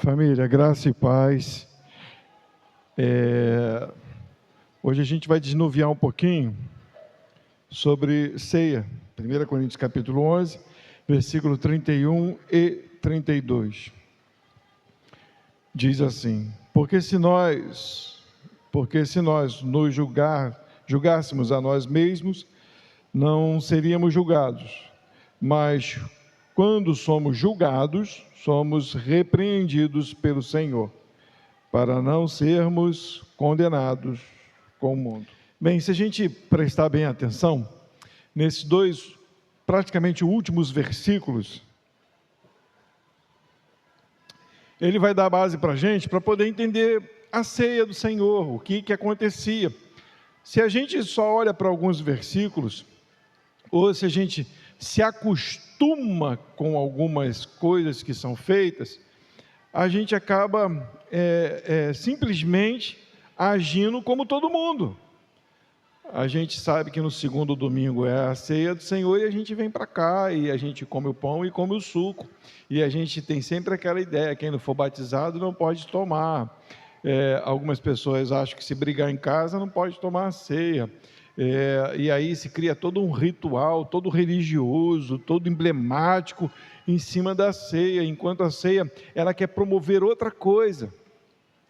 Família, graça e paz. Hoje a gente vai desnuviar um pouquinho sobre ceia. 1 Coríntios capítulo 11, versículo 31 e 32. Diz assim: Porque se nós nos julgássemos a nós mesmos, não seríamos julgados. Mas quando somos julgados, somos repreendidos pelo Senhor, para não sermos condenados com o mundo. Bem, se a gente prestar bem atenção, nesses dois, praticamente últimos versículos, ele vai dar base para a gente, para poder entender a ceia do Senhor, o que acontecia. Se a gente só olha para alguns versículos, ou se a gente se acostuma com algumas coisas que são feitas, a gente acaba simplesmente agindo como todo mundo. A gente sabe que no segundo domingo é a ceia do Senhor e a gente vem para cá e a gente come o pão e come o suco. E a gente tem sempre aquela ideia, quem não for batizado não pode tomar. Algumas pessoas acham que se brigar em casa não pode tomar a ceia. E aí se cria todo um ritual, todo religioso, todo emblemático em cima da ceia, enquanto a ceia, ela quer promover outra coisa,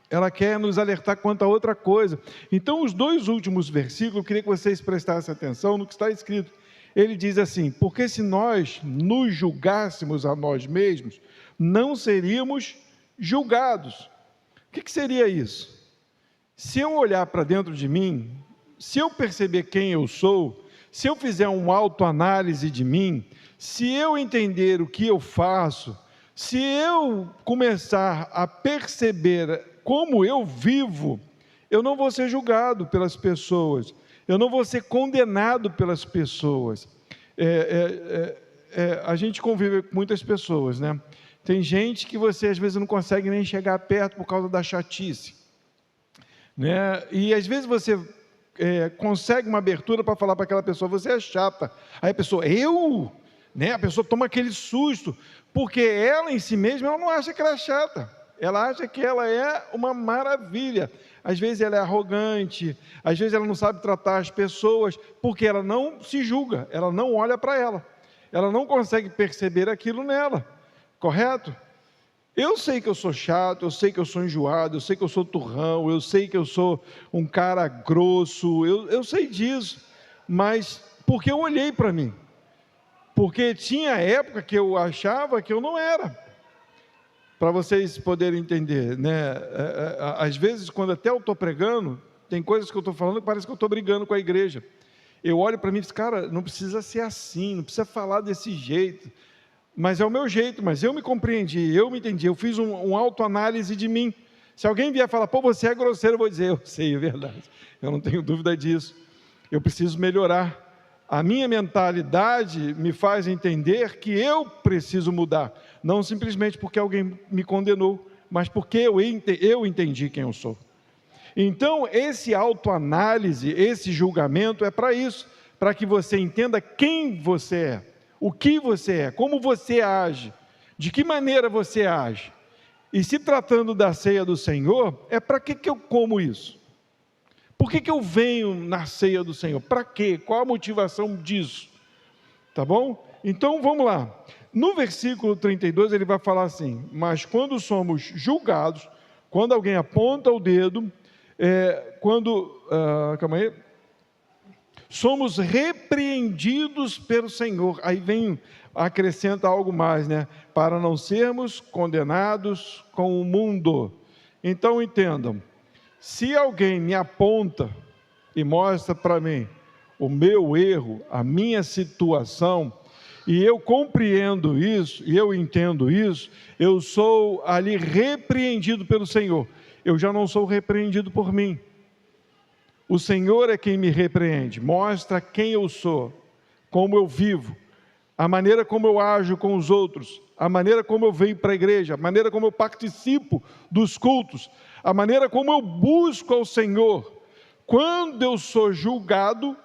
ela quer nos alertar quanto a outra coisa. Então, os dois últimos versículos, eu queria que vocês prestassem atenção no que está escrito. Ele diz assim: porque se nós nos julgássemos a nós mesmos, não seríamos julgados. O que seria isso? Se eu olhar para dentro de mim, se eu perceber quem eu sou, se eu fizer uma autoanálise de mim, se eu entender o que eu faço, se eu começar a perceber como eu vivo, eu não vou ser julgado pelas pessoas, eu não vou ser condenado pelas pessoas. A gente convive com muitas pessoas, né? Tem gente que você às vezes não consegue nem chegar perto por causa da chatice, né? E às vezes você consegue uma abertura para falar para aquela pessoa: você é chata. Aí a pessoa: eu? Né? A pessoa toma aquele susto, porque ela em si mesma, ela não acha que ela é chata, ela acha que ela é uma maravilha. Às vezes ela é arrogante, às vezes ela não sabe tratar as pessoas, porque ela não se julga, ela não olha para ela não consegue perceber aquilo nela, correto? Eu sei que eu sou chato, eu sei que eu sou enjoado, eu sei que eu sou turrão, eu sei que eu sou um cara grosso, eu sei disso, mas porque eu olhei para mim, porque tinha época que eu achava que eu não era, para vocês poderem entender, né? Às vezes, quando até eu estou pregando, tem coisas que eu estou falando que parece que eu estou brigando com a igreja. Eu olho para mim e digo: cara, não precisa ser assim, não precisa falar desse jeito. Mas é o meu jeito, mas eu me compreendi, eu me entendi, eu fiz uma autoanálise de mim. Se alguém vier falar: pô, você é grosseiro, eu vou dizer: eu sei, é verdade, eu não tenho dúvida disso, eu preciso melhorar. A minha mentalidade me faz entender que eu preciso mudar, não simplesmente porque alguém me condenou, mas porque eu entendi quem eu sou. Então, esse autoanálise, esse julgamento é para isso, para que você entenda quem você é, o que você é, como você age, de que maneira você age. E se tratando da ceia do Senhor, para que eu como isso? Por que eu venho na ceia do Senhor? Para quê? Qual a motivação disso? Tá bom? Então vamos lá. No versículo 32 ele vai falar assim: mas quando somos julgados, quando alguém aponta o dedo, somos repreendidos pelo Senhor. Aí acrescenta algo mais, né? Para não sermos condenados com o mundo. Então entendam, se alguém me aponta e mostra para mim o meu erro, a minha situação, e eu compreendo isso, e eu entendo isso, eu sou ali repreendido pelo Senhor. Eu já não sou repreendido por mim. O Senhor é quem me repreende, mostra quem eu sou, como eu vivo, a maneira como eu ajo com os outros, a maneira como eu venho para a igreja, a maneira como eu participo dos cultos, a maneira como eu busco ao Senhor. Quando eu sou julgado,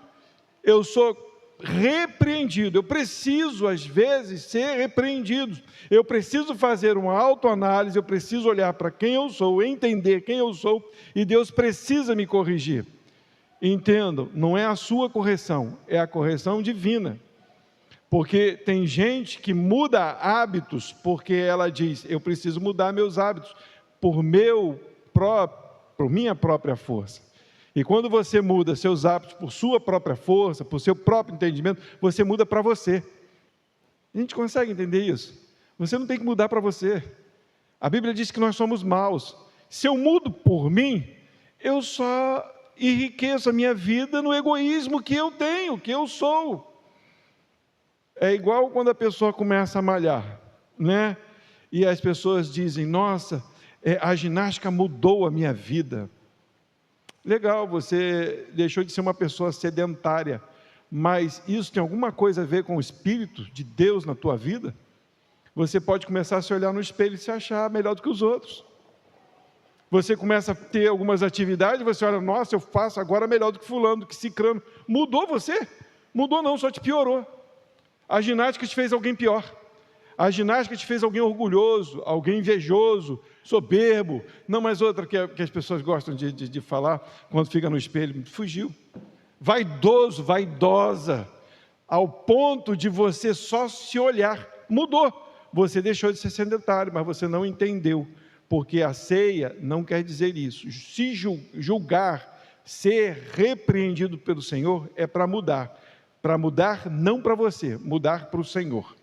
eu sou repreendido. Eu preciso, às vezes, ser repreendido. Eu preciso fazer uma autoanálise, eu preciso olhar para quem eu sou, entender quem eu sou, e Deus precisa me corrigir. Entendam, não é a sua correção, é a correção divina. Porque tem gente que muda hábitos porque ela diz, eu preciso mudar meus hábitos por minha própria força. E quando você muda seus hábitos por sua própria força, por seu próprio entendimento, você muda para você. A gente consegue entender isso? Você não tem que mudar para você. A Bíblia diz que nós somos maus. Se eu mudo por mim, eu só enriqueço a minha vida no egoísmo que eu tenho, que eu sou. É igual quando a pessoa começa a malhar, né? E as pessoas dizem, nossa, a ginástica mudou a minha vida. Legal, você deixou de ser uma pessoa sedentária, mas isso tem alguma coisa a ver com o Espírito de Deus na tua vida? Você pode começar a se olhar no espelho e se achar melhor do que os outros. Você começa a ter algumas atividades, você olha, nossa, eu faço agora melhor do que fulano, do que cicrano. Mudou você? Mudou não, só te piorou. A ginástica te fez alguém pior. A ginástica te fez alguém orgulhoso, alguém invejoso, soberbo. Não, mas outra que as pessoas gostam de falar, quando fica no espelho, fugiu. Vaidoso, vaidosa, ao ponto de você só se olhar. Mudou. Você deixou de ser sedentário, mas você não entendeu. Porque a ceia não quer dizer isso. Se julgar, ser repreendido pelo Senhor é para mudar. Para mudar não para você, mudar para o Senhor.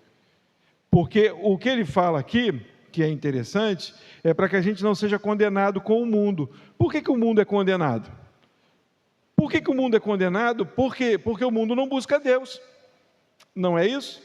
Porque o que ele fala aqui, que é interessante, é para que a gente não seja condenado com o mundo. Por que o mundo é condenado? Por que o mundo é condenado? Porque o mundo não busca Deus. Não é isso?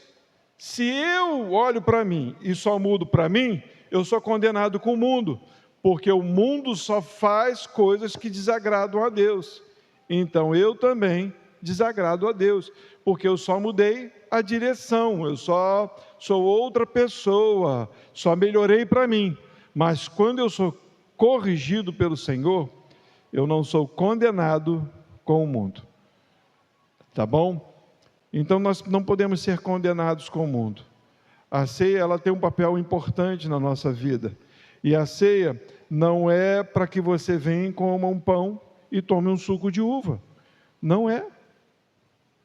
Se eu olho para mim e só mudo para mim, eu sou condenado com o mundo. Porque o mundo só faz coisas que desagradam a Deus. Então eu também desagrado a Deus, porque eu só mudei a direção, eu só sou outra pessoa, só melhorei para mim. Mas quando eu sou corrigido pelo Senhor, eu não sou condenado com o mundo. Tá bom? Então nós não podemos ser condenados com o mundo. A ceia, ela tem um papel importante na nossa vida. E a ceia não é para que você venha e coma um pão e tome um suco de uva. Não é.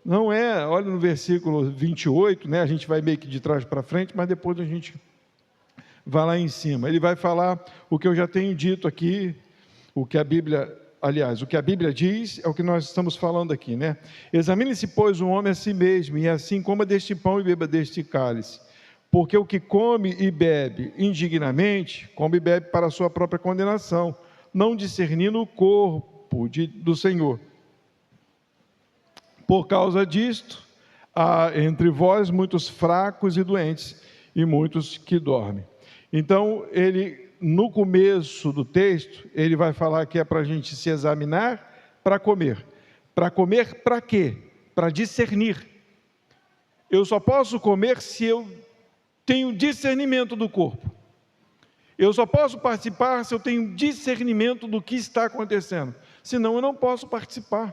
Não é, olha no versículo 28, né? A gente vai meio que de trás para frente, mas depois a gente vai lá em cima. Ele vai falar o que eu já tenho dito aqui, o que a Bíblia diz é o que nós estamos falando aqui, né? Examine-se, pois, o homem a si mesmo, e assim coma deste pão e beba deste cálice. Porque o que come e bebe indignamente, come e bebe para a sua própria condenação, não discernindo o corpo do Senhor. Por causa disto, há entre vós muitos fracos e doentes, e muitos que dormem. Então, ele, no começo do texto, ele vai falar que é para a gente se examinar para comer. Para comer para quê? Para discernir. Eu só posso comer se eu tenho discernimento do corpo. Eu só posso participar se eu tenho discernimento do que está acontecendo. Senão eu não posso participar.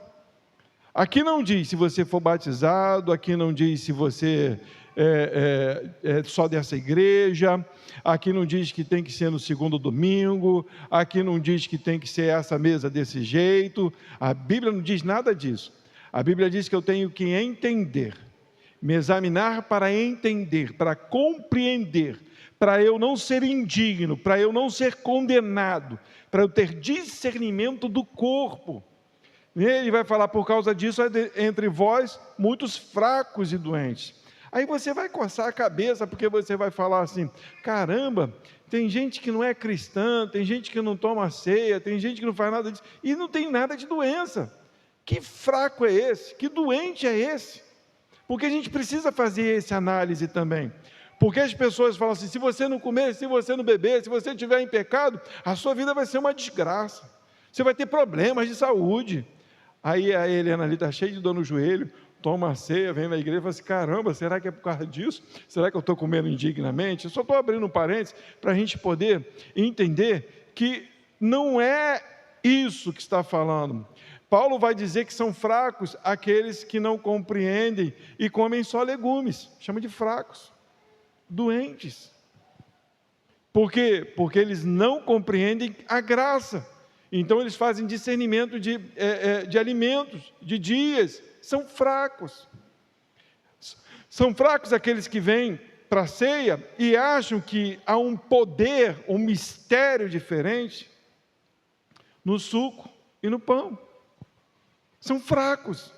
Aqui não diz se você for batizado, aqui não diz se você é só dessa igreja, aqui não diz que tem que ser no segundo domingo, aqui não diz que tem que ser essa mesa desse jeito, a Bíblia não diz nada disso. A Bíblia diz que eu tenho que entender, me examinar para entender, para compreender, para eu não ser indigno, para eu não ser condenado, para eu ter discernimento do corpo. Ele vai falar, por causa disso, entre vós, muitos fracos e doentes. Aí você vai coçar a cabeça, porque você vai falar assim, caramba, tem gente que não é cristã, tem gente que não toma ceia, tem gente que não faz nada disso, e não tem nada de doença. Que fraco é esse? Que doente é esse? Porque a gente precisa fazer essa análise também. Porque as pessoas falam assim, se você não comer, se você não beber, se você estiver em pecado, a sua vida vai ser uma desgraça. Você vai ter problemas de saúde. Aí a Helena ali está cheia de dor no joelho, toma a ceia, vem na igreja e fala assim, caramba, será que é por causa disso? Será que eu estou comendo indignamente? Eu só estou abrindo um parênteses para a gente poder entender que não é isso que está falando. Paulo vai dizer que são fracos aqueles que não compreendem e comem só legumes, chama de fracos, doentes. Por quê? Porque eles não compreendem a graça. Então eles fazem discernimento de alimentos, de dias, são fracos. São fracos aqueles que vêm para a ceia e acham que há um poder, um mistério diferente no suco e no pão. São fracos.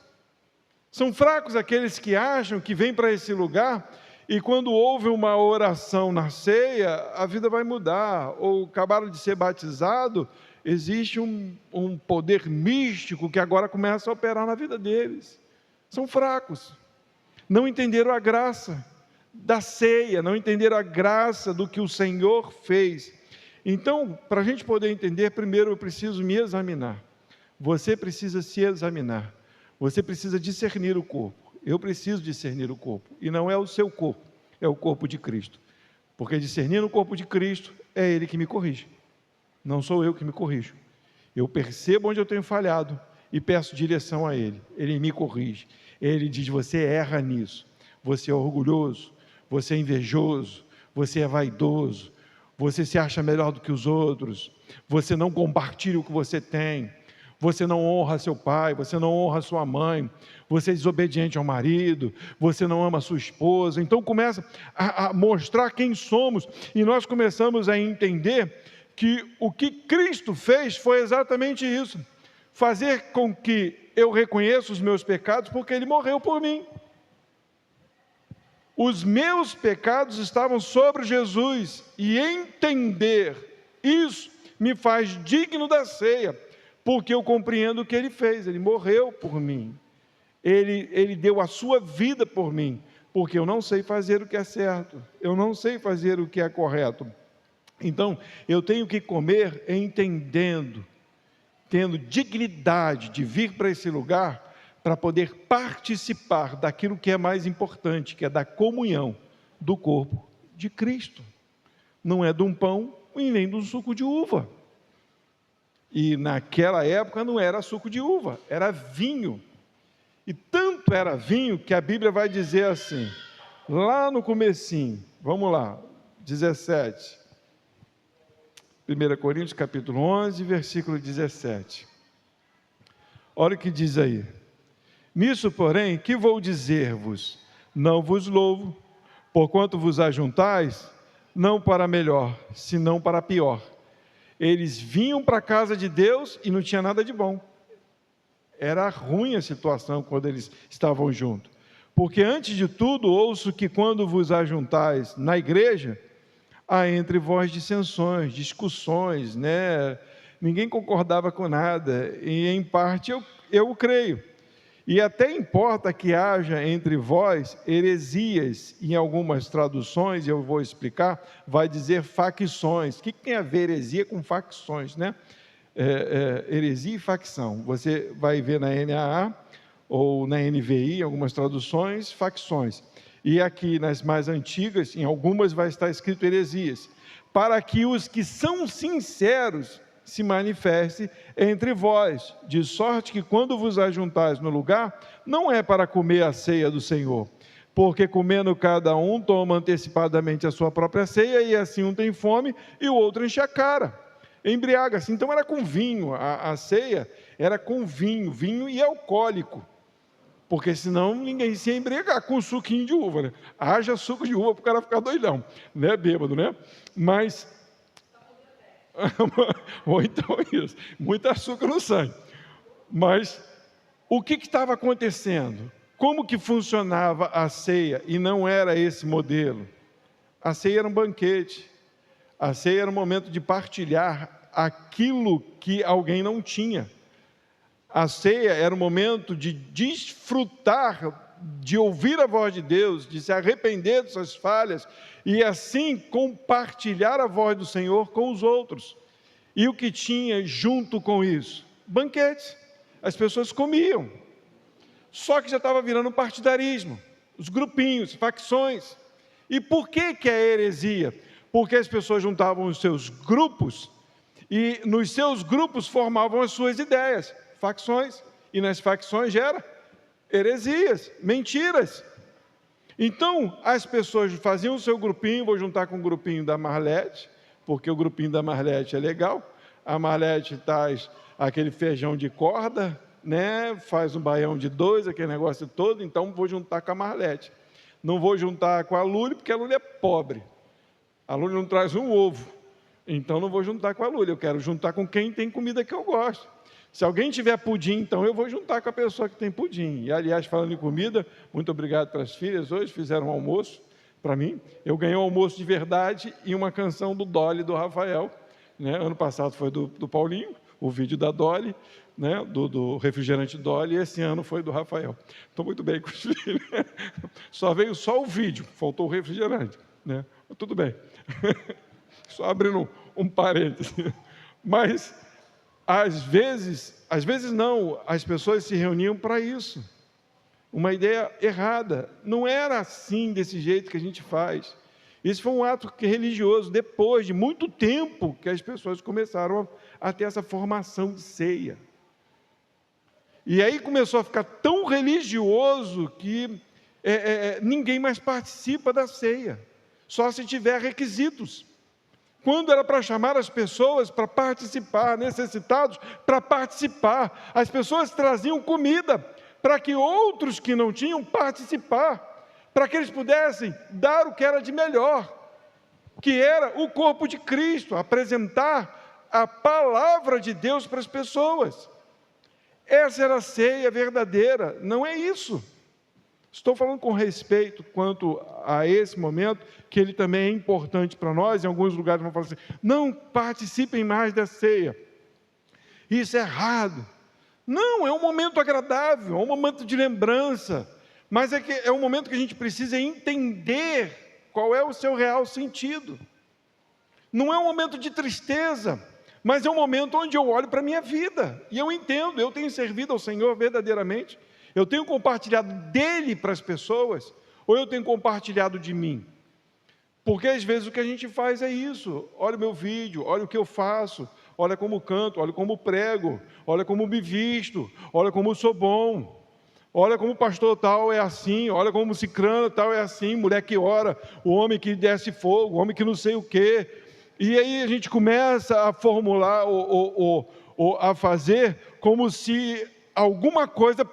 São fracos aqueles que acham que vêm para esse lugar e quando houve uma oração na ceia, a vida vai mudar. Ou acabaram de ser batizado, existe um poder místico que agora começa a operar na vida deles. São fracos. Não entenderam a graça da ceia, não entenderam a graça do que o Senhor fez. Então, para a gente poder entender, primeiro eu preciso me examinar. Você precisa se examinar. Você precisa discernir o corpo. Eu preciso discernir o corpo. E não é o seu corpo, é o corpo de Cristo. Porque discernindo o corpo de Cristo, é Ele que me corrige. Não sou eu que me corrijo. Eu percebo onde eu tenho falhado e peço direção a Ele. Ele me corrige. Ele diz, você erra nisso. Você é orgulhoso, você é invejoso, você é vaidoso, você se acha melhor do que os outros, você não compartilha o que você tem, você não honra seu pai, você não honra sua mãe, você é desobediente ao marido, você não ama sua esposa. Então começa a mostrar quem somos e nós começamos a entender que o que Cristo fez foi exatamente isso, fazer com que eu reconheça os meus pecados porque Ele morreu por mim. Os meus pecados estavam sobre Jesus e entender isso me faz digno da ceia, porque eu compreendo o que Ele fez. Ele morreu por mim, Ele deu a sua vida por mim, porque eu não sei fazer o que é certo, eu não sei fazer o que é correto. Então, eu tenho que comer entendendo, tendo dignidade de vir para esse lugar, para poder participar daquilo que é mais importante, que é da comunhão do corpo de Cristo. Não é de um pão e nem de um suco de uva. E naquela época não era suco de uva, era vinho. E tanto era vinho que a Bíblia vai dizer assim, lá no comecinho, vamos lá, 17, 1 Coríntios capítulo 11, versículo 17. Olha o que diz aí. Nisso, porém, que vou dizer-vos? Não vos louvo, porquanto vos ajuntais, não para melhor, senão para pior. Eles vinham para a casa de Deus e não tinha nada de bom. Era ruim a situação quando eles estavam juntos. Porque antes de tudo, ouço que quando vos ajuntais na igreja, há entre vós dissensões, discussões, né? Ninguém concordava com nada, e em parte eu creio. E até importa que haja entre vós heresias, em algumas traduções, eu vou explicar, vai dizer facções. O que tem a ver heresia com facções, né? Heresia e facção. Você vai ver na NAA ou na NVI, em algumas traduções, facções. E aqui nas mais antigas, em algumas vai estar escrito heresias. Para que os que são sinceros se manifeste entre vós, de sorte que quando vos ajuntais no lugar, não é para comer a ceia do Senhor, porque comendo cada um toma antecipadamente a sua própria ceia, e assim um tem fome e o outro enche a cara, embriaga-se. Então era com vinho, a ceia era com vinho e alcoólico, porque senão ninguém se ia embriagar com suquinho de uva, né? Haja suco de uva para o cara ficar doidão, né? Bêbado, né? Mas ou então isso, muito açúcar no sangue. Mas o que estava acontecendo? Como que funcionava a ceia? E não era esse modelo. A ceia era um banquete. A ceia era um momento de partilhar aquilo que alguém não tinha. A ceia era um momento de desfrutar, de ouvir a voz de Deus, de se arrepender de suas falhas e assim compartilhar a voz do Senhor com os outros. E o que tinha junto com isso? Banquetes. As pessoas comiam. Só que já estava virando partidarismo, os grupinhos, facções. E por que é heresia? Porque as pessoas juntavam os seus grupos e nos seus grupos formavam as suas ideias. facções, e nas facções gera heresias, mentiras. Então, as pessoas faziam o seu grupinho, vou juntar com o grupinho da Marlete, porque o grupinho da Marlete é legal, a Marlete traz aquele feijão de corda, né? Faz um baião de 2, aquele negócio todo, então vou juntar com a Marlete. Não vou juntar com a Lúlia, porque a Lúlia é pobre. A Lúlia não traz um ovo, então não vou juntar com a Lúlia, eu quero juntar com quem tem comida que eu gosto. Se alguém tiver pudim, então eu vou juntar com a pessoa que tem pudim. E, aliás, falando em comida, muito obrigado para as filhas, hoje fizeram um almoço para mim. Eu ganhei um almoço de verdade e uma canção do Dolly, do Rafael. Né? Ano passado foi do Paulinho, o vídeo da Dolly, né? do refrigerante Dolly, e esse ano foi do Rafael. Estou muito bem com os filhos. Só veio só o vídeo, faltou o refrigerante. Né? Tudo bem. Só abrindo um parêntese. Mas, às vezes não, as pessoas se reuniam para isso. Uma ideia errada. Não era assim, desse jeito que a gente faz. Isso foi um ato religioso, depois de muito tempo que as pessoas começaram a ter essa formação de ceia. E aí começou a ficar tão religioso que ninguém mais participa da ceia, só se tiver requisitos. Quando era para chamar as pessoas para participar, necessitados para participar, as pessoas traziam comida para que outros que não tinham participar, para que eles pudessem dar o que era de melhor, que era o corpo de Cristo, apresentar a palavra de Deus para as pessoas. Essa era a ceia verdadeira, não é isso. Estou falando com respeito quanto a esse momento, que ele também é importante para nós. Em alguns lugares vão falar assim, não participem mais da ceia, isso é errado. Não, é um momento agradável, é um momento de lembrança, mas é um momento que a gente precisa entender qual é o seu real sentido. Não é um momento de tristeza, mas é um momento onde eu olho para a minha vida, e eu entendo, eu tenho servido ao Senhor verdadeiramente, eu tenho compartilhado dele para as pessoas, ou eu tenho compartilhado de mim? Porque às vezes o que a gente faz é isso, olha o meu vídeo, olha o que eu faço, olha como canto, olha como prego, olha como me visto, olha como sou bom, olha como o pastor tal é assim, olha como o cicrano tal é assim, mulher que ora, o homem que desce fogo, o homem que não sei o quê. E aí a gente começa a formular ou a fazer como se alguma coisa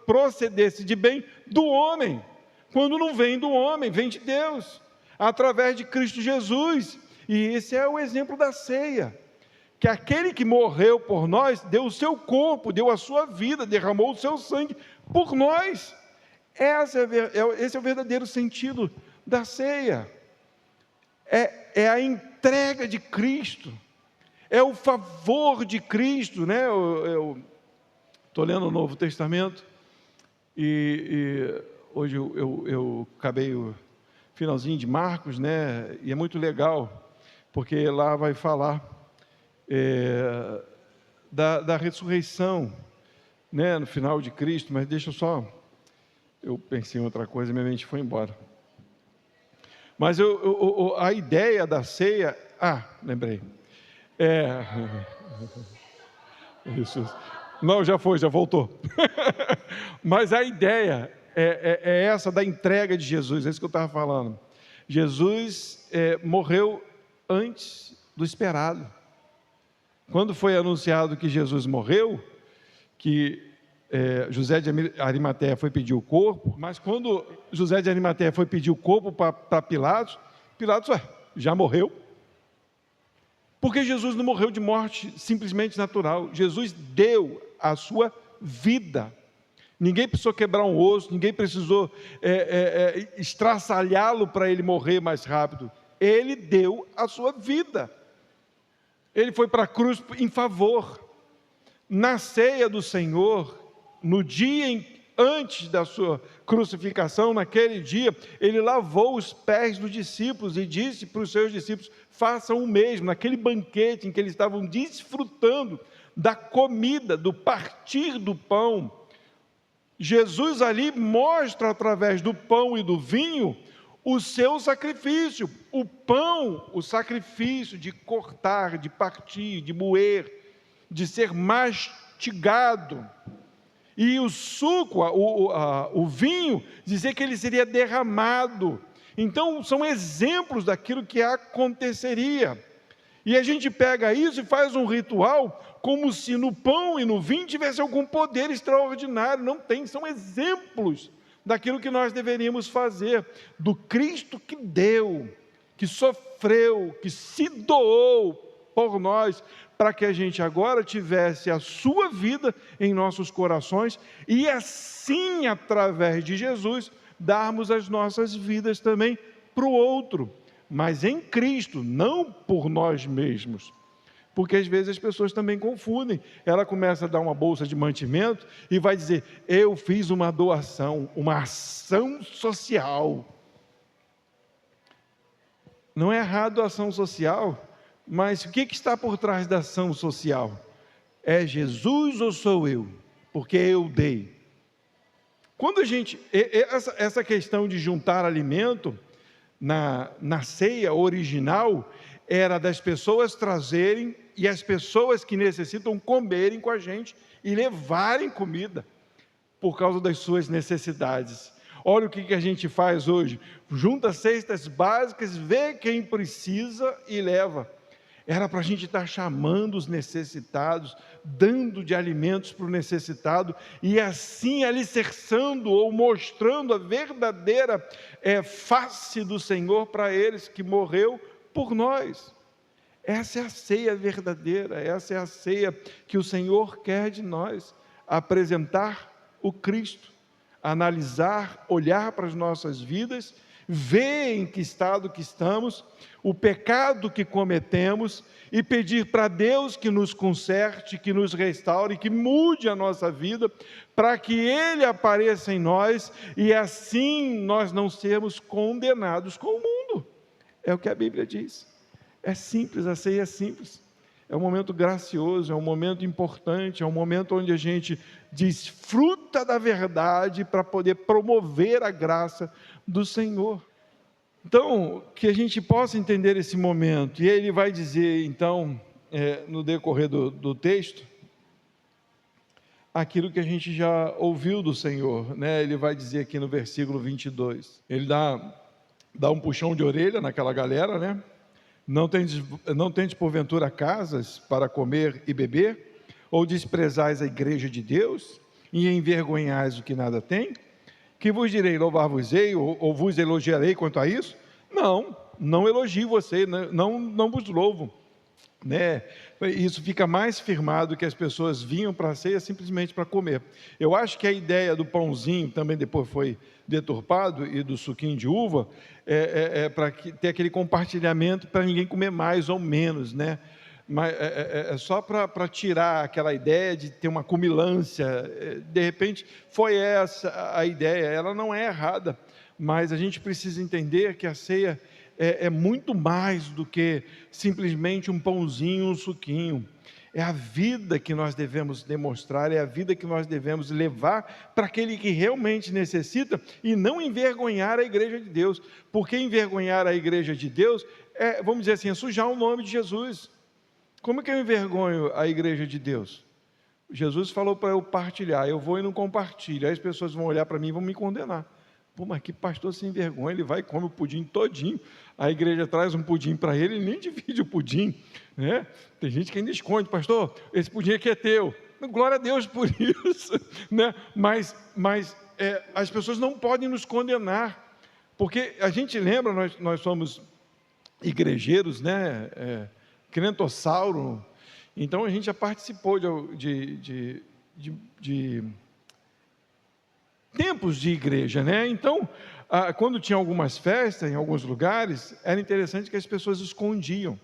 procedesse de bem do homem, quando não vem do homem, vem de Deus, através de Cristo Jesus. E esse é o exemplo da ceia, que aquele que morreu por nós, deu o seu corpo, deu a sua vida, derramou o seu sangue por nós. Esse é o verdadeiro sentido da ceia. É a entrega de Cristo, é o favor de Cristo, né? Eu estou lendo o Novo Testamento e hoje eu acabei o finalzinho de Marcos, né? E é muito legal, porque lá vai falar da ressurreição, né? No final de Cristo, mas deixa eu pensei em outra coisa, minha mente foi embora. Mas a ideia da ceia, lembrei. Isso. Não, já voltou. Mas a ideia é essa da entrega de Jesus, é isso que eu estava falando. Jesus morreu antes do esperado. Quando foi anunciado que Jesus morreu, que José de Arimateia foi pedir o corpo, mas quando José de Arimateia foi pedir o corpo para Pilatos, já morreu. Porque Jesus não morreu de morte simplesmente natural, Jesus deu a sua vida. Ninguém precisou quebrar um osso, ninguém precisou estraçalhá-lo para ele morrer mais rápido. Ele deu a sua vida. Ele foi para a cruz em favor. Na ceia do Senhor, no dia antes da sua crucificação, naquele dia, ele lavou os pés dos discípulos e disse para os seus discípulos, façam o mesmo, naquele banquete em que eles estavam desfrutando da comida, do partir do pão. Jesus ali mostra através do pão e do vinho o seu sacrifício. O pão, o sacrifício de cortar, de partir, de moer, de ser mastigado. E o suco, o vinho, dizer que ele seria derramado. Então, são exemplos daquilo que aconteceria. E a gente pega isso e faz um ritual como se no pão e no vinho tivesse algum poder extraordinário. Não tem, são exemplos daquilo que nós deveríamos fazer, do Cristo que deu, que sofreu, que se doou por nós, para que a gente agora tivesse a sua vida em nossos corações e assim, através de Jesus, darmos as nossas vidas também para o outro, mas em Cristo, não por nós mesmos. Porque às vezes as pessoas também confundem. Ela começa a dar uma bolsa de mantimento e vai dizer: eu fiz uma doação, uma ação social. Não é errado a ação social, mas o que está por trás da ação social? É Jesus ou sou eu? Porque eu dei. Quando a gente, essa questão de juntar alimento na ceia original, era das pessoas trazerem e as pessoas que necessitam comerem com a gente e levarem comida por causa das suas necessidades. Olha o que a gente faz hoje: junta cestas básicas, vê quem precisa e leva. Era para a gente estar chamando os necessitados, dando de alimentos para o necessitado, e assim alicerçando ou mostrando a verdadeira face do Senhor para eles, que morreu por nós. Essa é a ceia verdadeira, essa é a ceia que o Senhor quer de nós: apresentar o Cristo, analisar, olhar para as nossas vidas, ver em que estado que estamos, o pecado que cometemos, e pedir para Deus que nos conserte, que nos restaure, que mude a nossa vida, para que Ele apareça em nós, e assim nós não sermos condenados com o mundo. É o que a Bíblia diz. É simples, a ceia é simples. É um momento gracioso, é um momento importante, é um momento onde a gente desfruta da verdade para poder promover a graça do Senhor. Então, que a gente possa entender esse momento. E ele vai dizer, então, no decorrer do texto, aquilo que a gente já ouviu do Senhor, né? Ele vai dizer aqui no versículo 22. Ele dá um puxão de orelha naquela galera, né? Não tendes porventura casas para comer e beber? Ou desprezais a igreja de Deus e envergonhais o que nada tem? Que vos direi, louvar-vos-ei, ou vos elogiarei quanto a isso? Não elogio você, não vos louvo. Né? Isso fica mais firmado, que as pessoas vinham para a ceia simplesmente para comer. Eu acho que a ideia do pãozinho também depois foi deturpado, e do suquinho de uva, para ter aquele compartilhamento, para ninguém comer mais ou menos, né? Mas é só para tirar aquela ideia de ter uma cumilância. De repente foi essa a ideia. Ela não é errada, mas a gente precisa entender que a ceia é muito mais do que simplesmente um pãozinho, um suquinho. É a vida que nós devemos demonstrar, é a vida que nós devemos levar para aquele que realmente necessita, e não envergonhar a igreja de Deus. Porque envergonhar a igreja de Deus vamos dizer assim, sujar o nome de Jesus. Como que eu envergonho a igreja de Deus? Jesus falou para eu partilhar, eu vou e não compartilho, aí as pessoas vão olhar para mim e vão me condenar. Pô, mas que pastor sem vergonha, ele vai e come o pudim todinho, a igreja traz um pudim para ele, ele nem divide o pudim, né? Tem gente que ainda esconde: pastor, esse pudim aqui é teu. Glória a Deus por isso, né? Mas as pessoas não podem nos condenar, porque a gente lembra, nós somos igrejeiros, né? Crentossauro, então a gente já participou de tempos de igreja, né? Então, quando tinha algumas festas em alguns lugares, era interessante que as pessoas escondiam,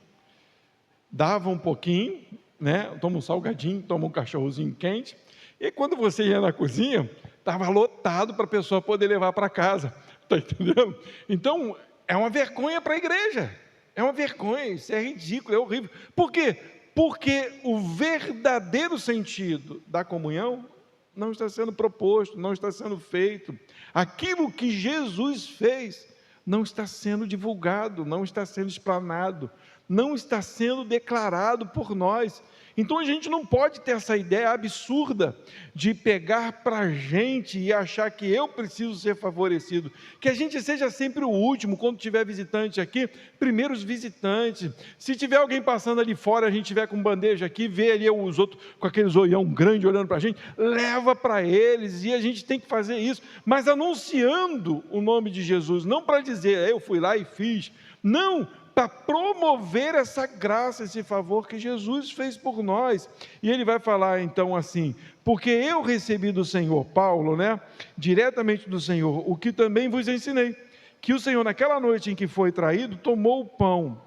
davam um pouquinho, né? Toma um salgadinho, toma um cachorrozinho quente, e quando você ia na cozinha, estava lotado para a pessoa poder levar para casa, tá entendendo? Então, é uma vergonha para a igreja, é uma vergonha, isso é ridículo, é horrível. Por quê? Porque o verdadeiro sentido da comunhão não está sendo proposto, não está sendo feito. Aquilo que Jesus fez não está sendo divulgado, não está sendo explanado, não está sendo declarado por nós. Então a gente não pode ter essa ideia absurda de pegar para a gente e achar que eu preciso ser favorecido, que a gente seja sempre o último, quando tiver visitante aqui, primeiros visitantes. Se tiver alguém passando ali fora, a gente tiver com bandeja aqui, vê ali os outros com aqueles olhão grande olhando para a gente, leva para eles, e a gente tem que fazer isso, mas anunciando o nome de Jesus, não para dizer, eu fui lá e fiz, não, para promover essa graça, esse favor que Jesus fez por nós. E ele vai falar então assim, porque eu recebi do Senhor, Paulo, diretamente do Senhor, o que também vos ensinei, que o Senhor naquela noite em que foi traído, tomou o pão,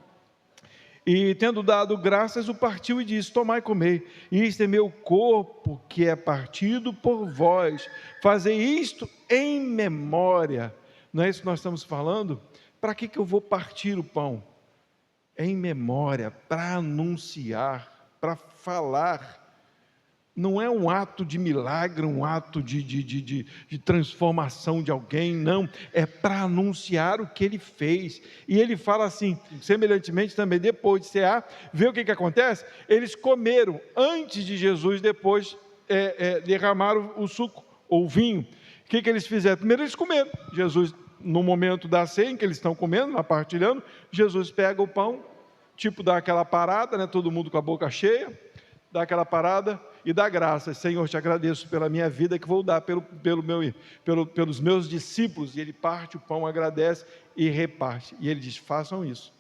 e tendo dado graças, o partiu e disse, tomai e comei, e este é meu corpo, que é partido por vós, fazei isto em memória. Não é isso que nós estamos falando? Para que eu vou partir o pão? Em memória, para anunciar, para falar. Não é um ato de milagre, um ato de transformação de alguém, não. É para anunciar o que ele fez. E ele fala assim, semelhantemente também, depois de cear, vê o que acontece? Eles comeram antes de Jesus, depois derramaram o suco, ou o vinho. O que eles fizeram? Primeiro eles comeram. Jesus, no momento da ceia, em que eles estão comendo, partilhando, Jesus pega o pão, dá aquela parada, todo mundo com a boca cheia, dá aquela parada e dá graças. Senhor, te agradeço pela minha vida que vou dar pelos meus discípulos. E ele parte o pão, agradece e reparte. E ele diz, façam isso.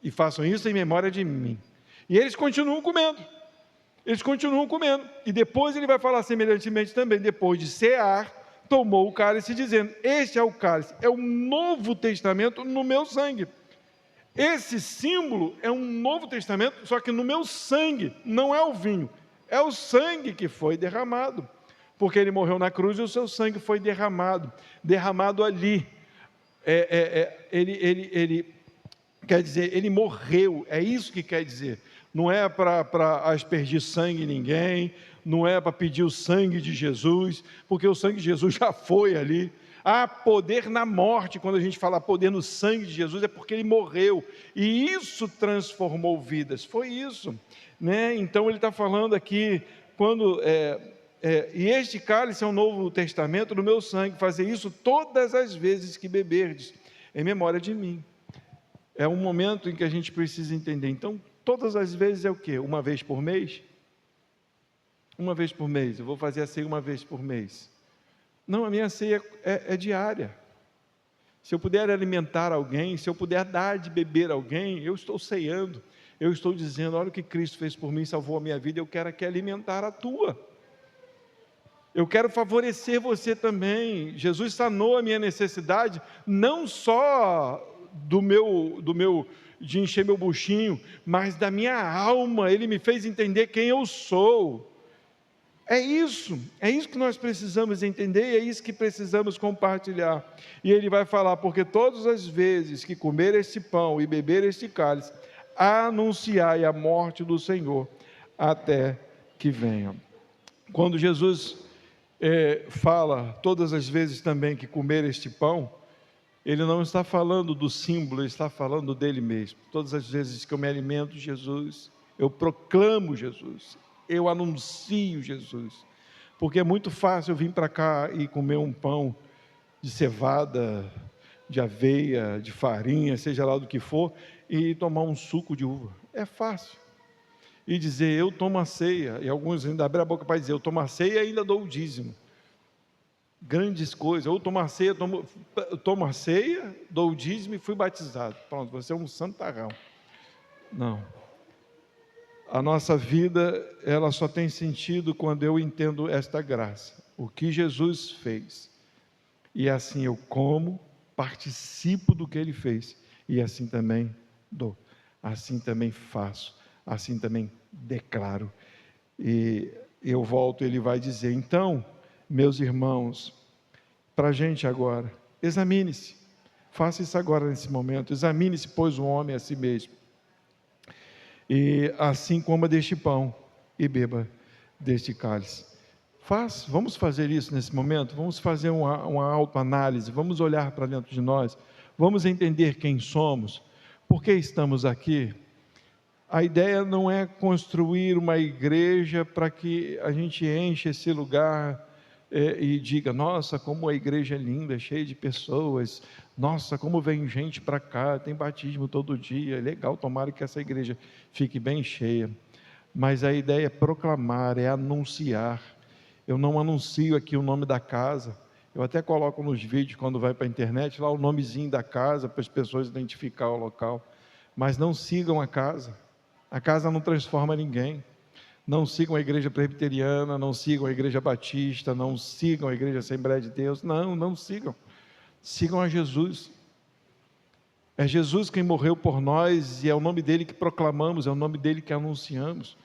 E façam isso em memória de mim. E eles continuam comendo. E depois ele vai falar semelhantemente também, depois de cear, tomou o cálice dizendo, este é o cálice, é o novo testamento no meu sangue. Esse símbolo é um novo testamento, só que no meu sangue, não é o vinho, é o sangue que foi derramado, porque ele morreu na cruz e o seu sangue foi derramado ali. Ele quer dizer, ele morreu, é isso que quer dizer. Não é para aspergir sangue em ninguém, não é para pedir o sangue de Jesus, porque o sangue de Jesus já foi ali. Há poder na morte. Quando a gente fala poder no sangue de Jesus, é porque ele morreu, e isso transformou vidas, foi isso, Então ele está falando aqui, e este cálice é um novo testamento no meu sangue, fazer isso todas as vezes que beberdes, em memória de mim. É um momento em que a gente precisa entender. Então, todas as vezes é o quê? Uma vez por mês? Uma vez por mês, eu vou fazer a ceia uma vez por mês. Não, a minha ceia é diária. Se eu puder alimentar alguém, se eu puder dar de beber a alguém, eu estou ceando, eu estou dizendo, olha o que Cristo fez por mim, salvou a minha vida, eu quero aqui alimentar a tua. Eu quero favorecer você também. Jesus sanou a minha necessidade, não só de encher meu buchinho, mas da minha alma. Ele me fez entender quem eu sou. É isso que nós precisamos entender, e é isso que precisamos compartilhar. E ele vai falar, porque todas as vezes que comer este pão e beber este cálice, anunciai a morte do Senhor, até que venha. Quando Jesus fala, todas as vezes também que comer este pão, ele não está falando do símbolo, ele está falando dele mesmo. Todas as vezes que eu me alimento de Jesus, eu proclamo Jesus, eu anuncio Jesus, porque é muito fácil eu vir para cá e comer um pão de cevada, de aveia, de farinha, seja lá do que for, e tomar um suco de uva, é fácil, e dizer, eu tomo a ceia, e alguns ainda abrem a boca para dizer, eu tomo a ceia e ainda dou o dízimo, grandes coisas, ou tomo a ceia, dou o dízimo e fui batizado, pronto, você é um santarrão. Não, a nossa vida, ela só tem sentido quando eu entendo esta graça, o que Jesus fez, e assim eu como, participo do que Ele fez, e assim também dou, assim também faço, assim também declaro. E eu volto, ele vai dizer, então, meus irmãos, para a gente agora, examine-se, faça isso agora nesse momento, examine-se, pois o homem a si mesmo, e assim coma deste pão e beba deste cálice. Vamos fazer isso nesse momento, vamos fazer uma autoanálise, vamos olhar para dentro de nós, vamos entender quem somos, por que estamos aqui. A ideia não é construir uma igreja para que a gente enche esse lugar e diga: nossa, como a igreja é linda, cheia de pessoas, nossa, como vem gente para cá, tem batismo todo dia, é legal, tomara que essa igreja fique bem cheia. Mas a ideia é proclamar, é anunciar. Eu não anuncio aqui o nome da casa, eu até coloco nos vídeos, quando vai para a internet, lá o nomezinho da casa, para as pessoas identificar o local, mas não sigam a casa não transforma ninguém. Não sigam a igreja presbiteriana, não sigam a igreja batista, não sigam a igreja Assembleia de Deus, não sigam. Sigam a Jesus. É Jesus quem morreu por nós e é o nome dele que proclamamos, é o nome dele que anunciamos.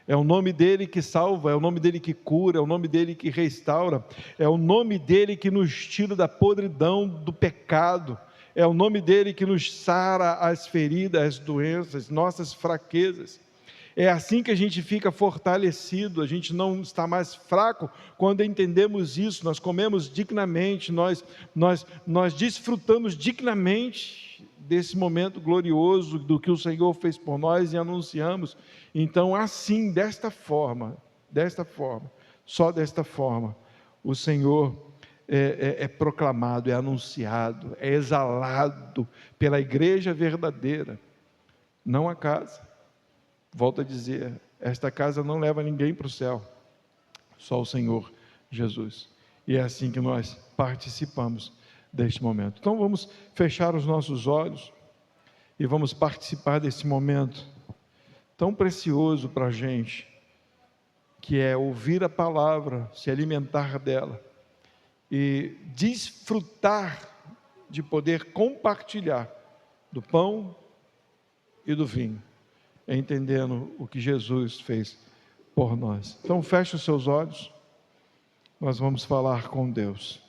É o nome dele que salva, é o nome dele que cura, é o nome dele que restaura, é o nome dele que nos tira da podridão do pecado, é o nome dele que nos sara as feridas, as doenças, nossas fraquezas. É assim que a gente fica fortalecido, a gente não está mais fraco quando entendemos isso. Nós comemos dignamente, nós desfrutamos dignamente desse momento glorioso do que o Senhor fez por nós e anunciamos. Então, assim, desta forma, só desta forma, o Senhor é proclamado, é anunciado, é exalado pela igreja verdadeira, não a casa. Volto a dizer, esta casa não leva ninguém para o céu, só o Senhor Jesus. E é assim que nós participamos deste momento. Então vamos fechar os nossos olhos e vamos participar desse momento tão precioso para a gente, que é ouvir a palavra, se alimentar dela e desfrutar de poder compartilhar do pão e do vinho, entendendo o que Jesus fez por nós. Então feche os seus olhos, nós vamos falar com Deus.